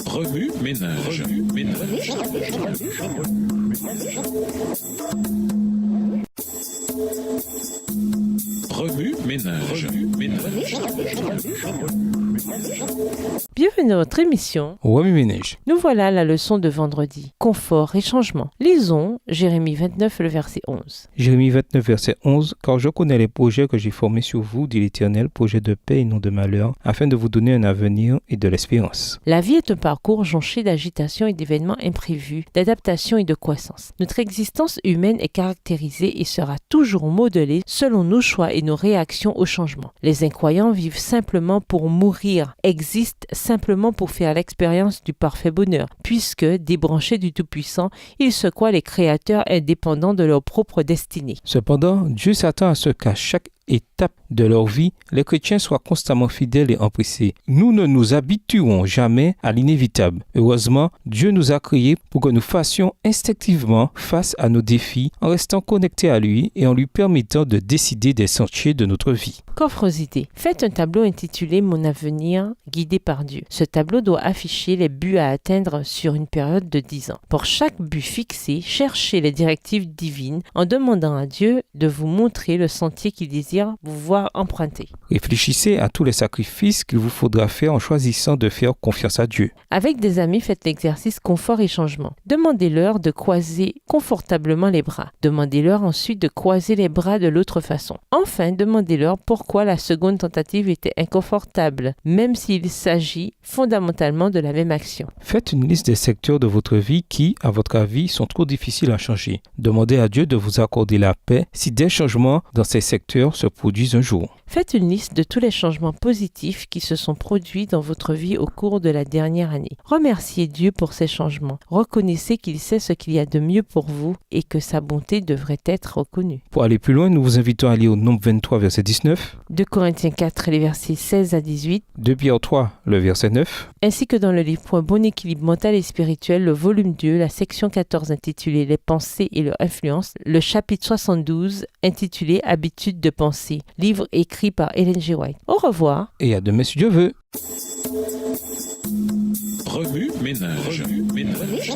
Remue ménage. Remue ménage. Bienvenue dans notre émission. Remue ménage. Nous voilà à la leçon de vendredi. Confort et changement. Lisons Jérémie 29, le verset 11. Jérémie 29, verset 11. Car je connais les projets que j'ai formés sur vous, dit l'Éternel, projets de paix et non de malheur, afin de vous donner un avenir et de l'espérance. La vie est un parcours jonché d'agitation et d'événements imprévus, d'adaptation et de croissance. Notre existence humaine est caractérisée et sera toujours modelée selon nos choix et nos réactions au changement. Les incroyants vivent simplement pour mourir, existent simplement pour faire l'expérience du parfait bonheur, puisque, débranchés du Tout-Puissant, ils se croient les créateurs indépendants de leur propre destinée. Cependant, Dieu s'attend à ce qu'à chaque étape de leur vie, les chrétiens soient constamment fidèles et empressés. Nous ne nous habituons jamais à l'inévitable. Heureusement, Dieu nous a créés pour que nous fassions instinctivement face à nos défis en restant connectés à lui et en lui permettant de décider des sentiers de notre vie. Coffrosité. Faites un tableau intitulé « Mon avenir, guidé par Dieu ». Ce tableau doit afficher les buts à atteindre sur une période de 10 ans. Pour chaque but fixé, cherchez les directives divines en demandant à Dieu de vous montrer le sentier qu'il désire vous voir emprunter. Réfléchissez à tous les sacrifices qu'il vous faudra faire en choisissant de faire confiance à Dieu. Avec des amis, faites l'exercice confort et changement. Demandez-leur de croiser confortablement les bras. Demandez-leur ensuite de croiser les bras de l'autre façon. Enfin, demandez-leur pourquoi la seconde tentative était inconfortable, même s'il s'agit fondamentalement de la même action. Faites une liste des secteurs de votre vie qui, à votre avis, sont trop difficiles à changer. Demandez à Dieu de vous accorder la paix si des changements dans ces secteurs se produisent un jour. Faites une liste de tous les changements positifs qui se sont produits dans votre vie au cours de la dernière année. Remerciez Dieu pour ces changements. Reconnaissez qu'il sait ce qu'il y a de mieux pour vous et que sa bonté devrait être reconnue. Pour aller plus loin, nous vous invitons à lire au Nombre 23, verset 19, 2 Corinthiens 4, les versets 16 à 18, 2 Pierre 3, le verset 9, ainsi que dans le livre Pour un bon équilibre mental et spirituel, le volume 2, la section 14 intitulée Les pensées et leur influence, le chapitre 72 intitulé Habitudes de pensée, livre écrit par Ellen G. White. Au revoir. et à demain si Dieu veut. Remue ménage. Remue ménage.